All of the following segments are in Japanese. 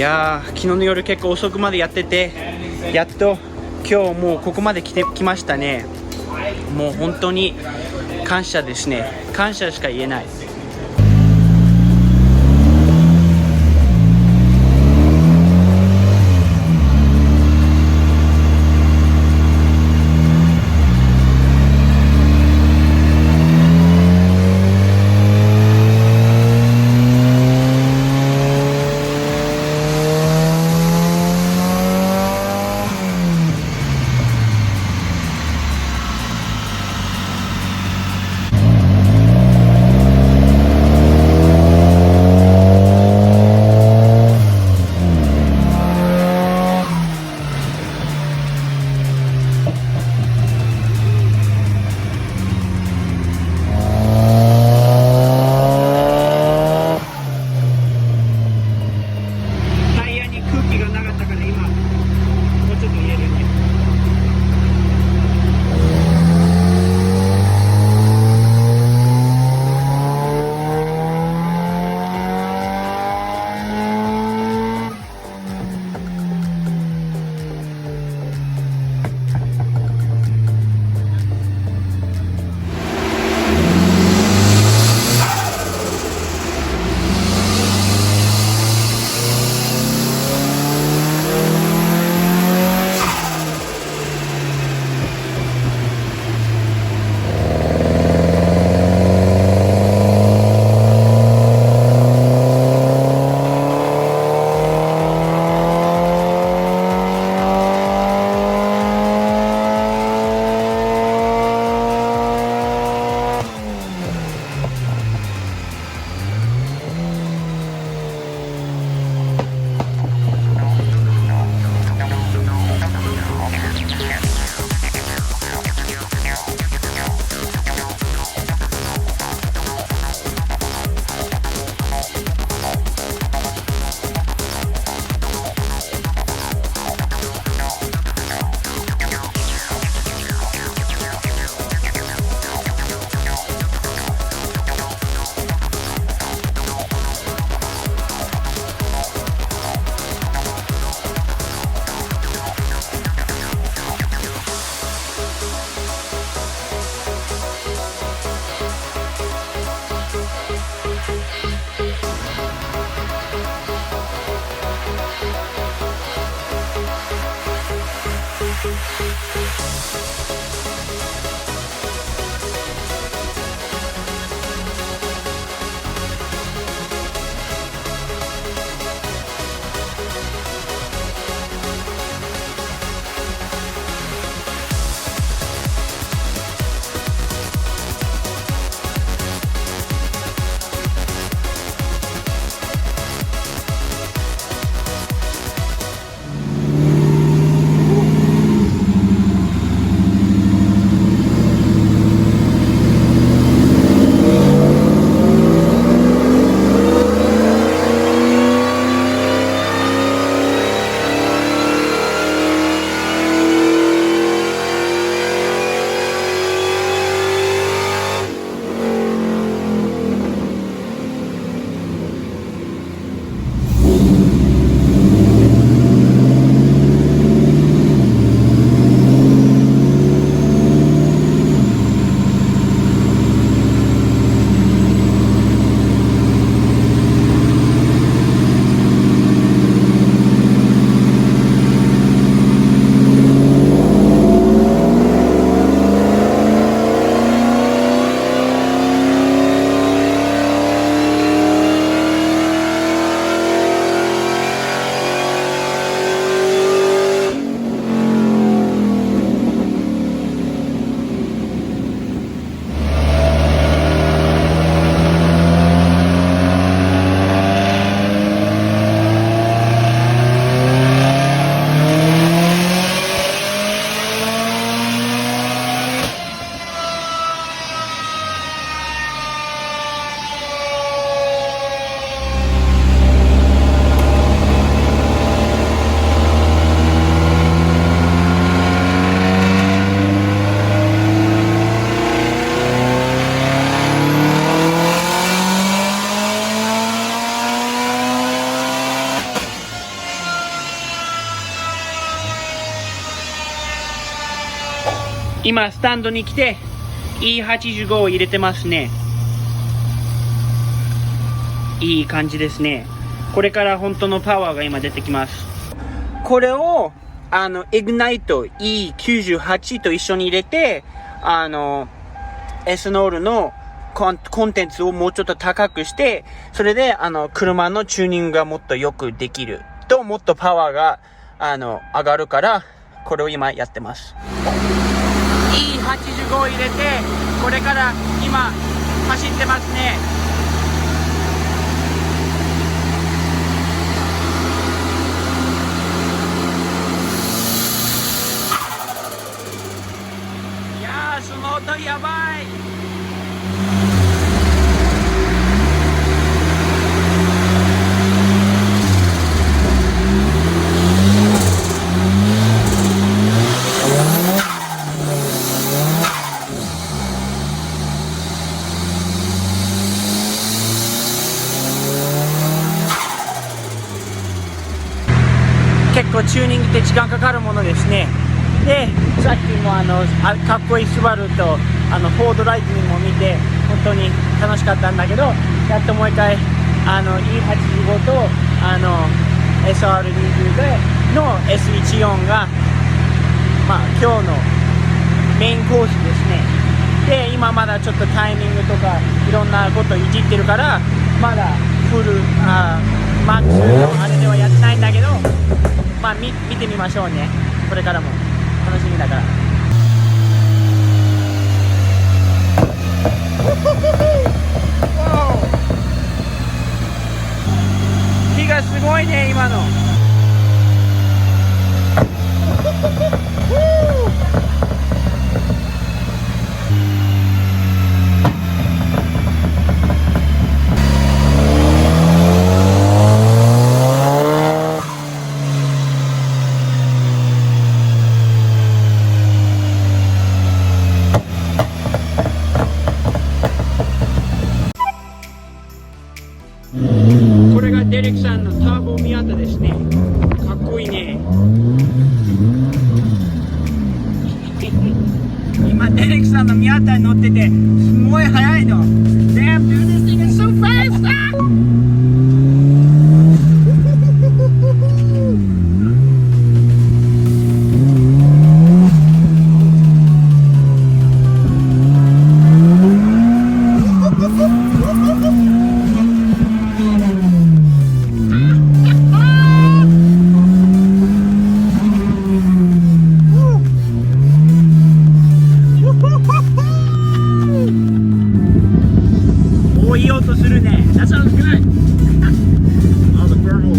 やー、昨日の夜結構遅くまでやってて、やっと今日もうここまで来ましたね。もう本当に感謝ですね。感謝しか言えない。今スタンドに来て E85 を入れてますね。いい感じですね。これから本当のパワーが今出てきます。これをイグナイト E98 と一緒に入れてエスノールのコンテンツをもうちょっと高くして、それで車のチューニングがもっとよくできると、もっとパワーが上がるから、これを今やってます。 E85 を入れてこれから今走ってますね。いやー、その音やばい。結構チューニングって時間かかるものですね。で、さっきもかっこいいスバルとフォードライトニングを見て本当に楽しかったんだけど、やっともう一回E85 とSR20 での S14 が今日のメインコースですね。で、今まだちょっとタイミングとかいろんなこといじってるから、まだフルマックスのあれではやってないんだけど、見てみましょうね。これからも楽しみだから。火がすごいね今の。これがデレクさんのターボミアタですね。かっこいいね。今デレクさんのミアタに乗っててすごい速いの。Damn dude, this thing is so fast! いい音するね。That sounds good. Oh, the thermal.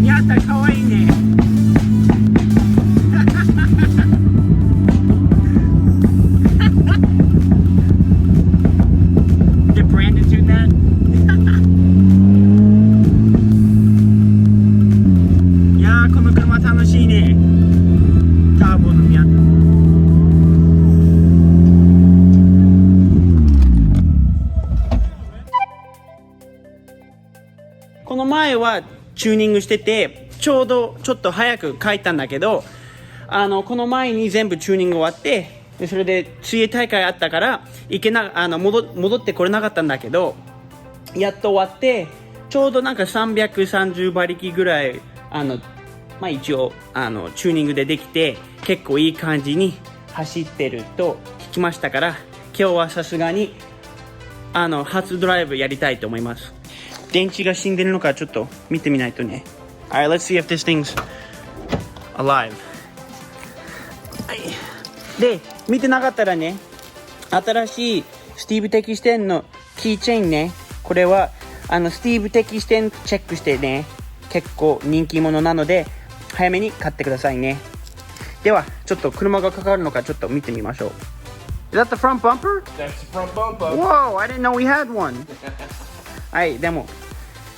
ミアタかわいいね。Did Brandon do that? いやー、この車楽しいね。ターボのミアタ。この前はチューニングしててちょうどちょっと早く帰ったんだけど、この前に全部チューニング終わって、でそれで水泳大会あったから戻ってこれなかったんだけど、やっと終わってちょうどなんか330馬力ぐらい一応チューニングでできて結構いい感じに走ってると聞きましたから、今日はさすがに初ドライブやりたいと思います。電池が死んでるのかちょっと見てみないとね。Alright, let's see if this thing's alive. はい。で、見てなかったらね、新しいスティーブ・テキステンのキーチェーンね、これはスティーブ・テキステンチェックしてね、結構人気者なので早めに買ってくださいね。ではちょっと車がかかるのかちょっと見てみましょう。Is that the front bumper? That's the front bumper. Whoa, I didn't know we had one. はい、でも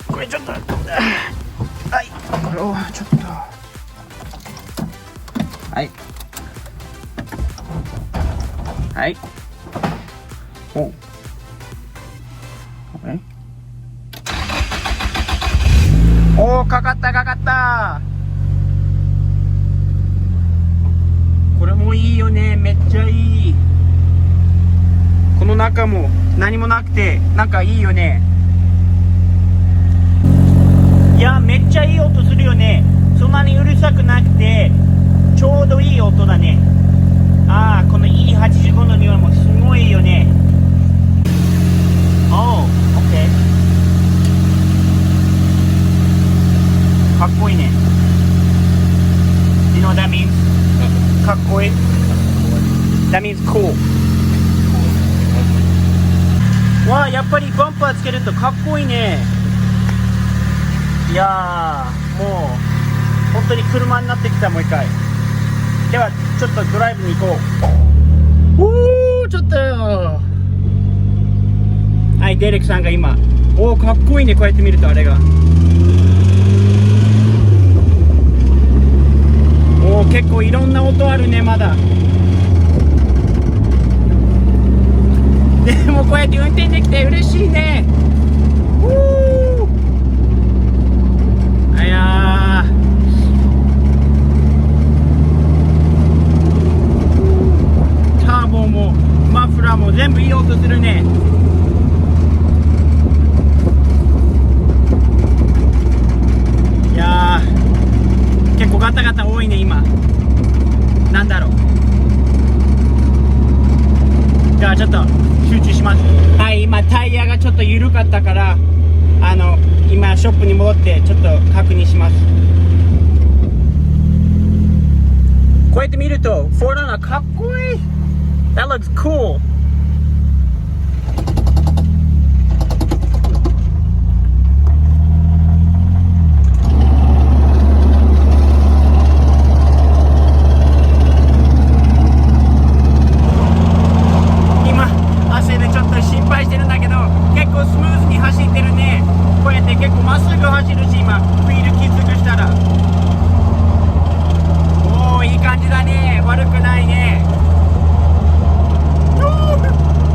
これちょっとはい、これをちょっとはいはいおおー、かかったおいいよね、めっちゃいい。この中も何もなくてなんかいいよね。いやめっちゃいい音するよね。そんなにうるさくなくてちょうどいい音だね。ああ、この E85 の匂いもすごいよね。おう、OK。 かっこいいね。 You know what that means? かっこいい。 That means cool。 わあ、やっぱりバンパーつけるとかっこいいね。いやー、もう本当に車になってきた。もう一回ではちょっとドライブに行こう。おー、ちょっとよ。はい、デレクさんが今、おーかっこいいね。こうやって見るとあれが、おー結構いろんな音あるね。まだでもこうやって運転できて嬉しいね。あやー、ターボもマフラーも全部いい音するね。いやー結構ガタガタ多いね今。なんだろう。じゃあちょっと集中します。はい、今タイヤがちょっと緩かったから今ショップに戻ってちょっと確認します。こうやって見るとフォーランナーかっこいい。 That looks cool。 今汗でちょっと心配してるんだけど結構スムーズに走ってるね。こうやって結構まっすぐ走るし、今フィールきつくしたら、おおいい感じだね。悪くないね。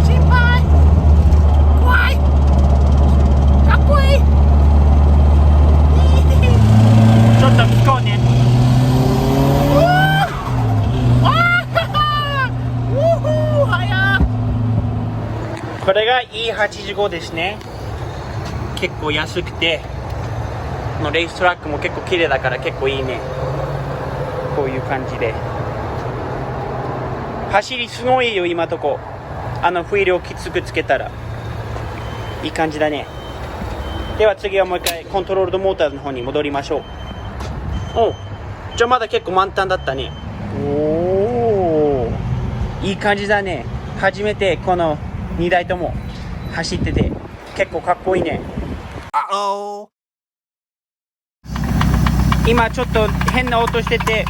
心配、怖い、かっこいい。ちょっと聞こうね。これが E85 ですね。結構安くて、このレーストラックも結構綺麗だから結構いいね。こういう感じで走りすごいよ今とこ。フィールをきつくつけたらいい感じだね。では次はもう一回コントロールドモーターズの方に戻りましょう。おじゃあまだ結構満タンだったね。おーいい感じだね。初めてこの2台とも走ってて結構かっこいいね。今ちょっと変な音してて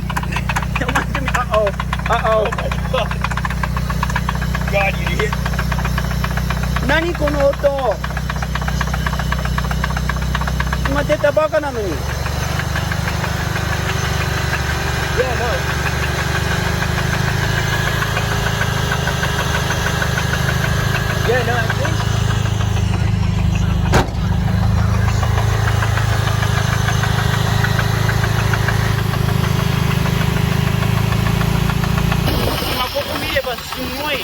何この音。今出たバカなのに。すごいオイ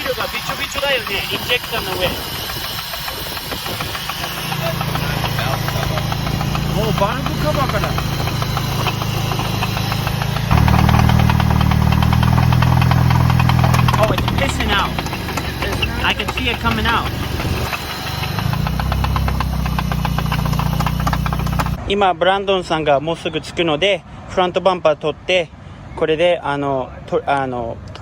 ルがびちょびちょだよね。インジェクターの上。もうバルブカバーから。Oh, it's pissing out. I can see it coming out. 今ブランドンさんがもうすぐ着くのでフロントバンパー取ってこれでト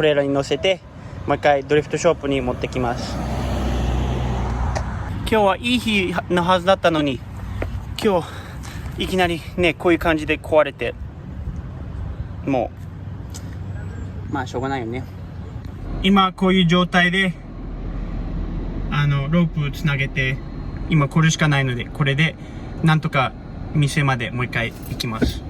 レーラーに乗せてもう一回ドリフトショップに持ってきます。今日はいい日のはずだったのに今日いきなりねこういう感じで壊れて、もうまあしょうがないよね。今こういう状態でロープつなげて今これしかないのでこれでなんとか店までもう一回行きます。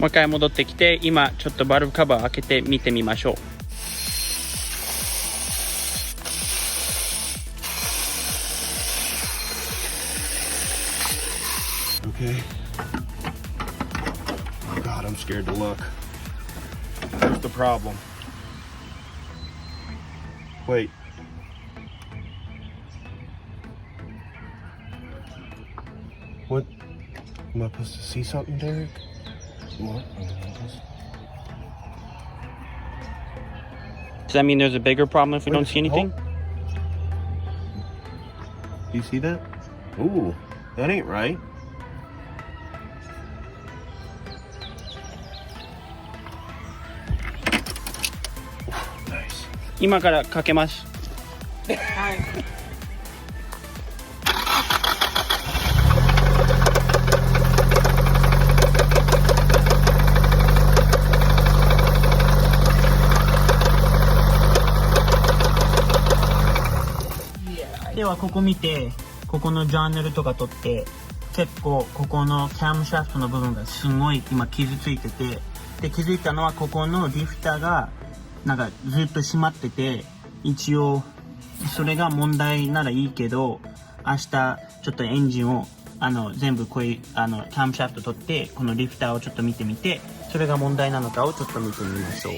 もう一回戻ってきて、今ちょっとバルブカバー開けて見てみましょう。Okay. Oh God, I'm scared to look. Here's the problem. Wait. What? Am I supposed to see something, Derek? What? Does that mean there's a bigger problem if we don't see anything? Do you see that? Ooh, that ain't right. Nice. 今からかけます。はい。ではここ見て、ここのジャーナルとか取って、結構ここのキャムシャフトの部分がすごい今傷ついてて、で気づいたのはここのリフターがなんかずっと閉まってて、一応それが問題ならいいけど、明日ちょっとエンジンを全部こういうキャムシャフト取ってこのリフターをちょっと見てみて、それが問題なのかをちょっと見てみましょう。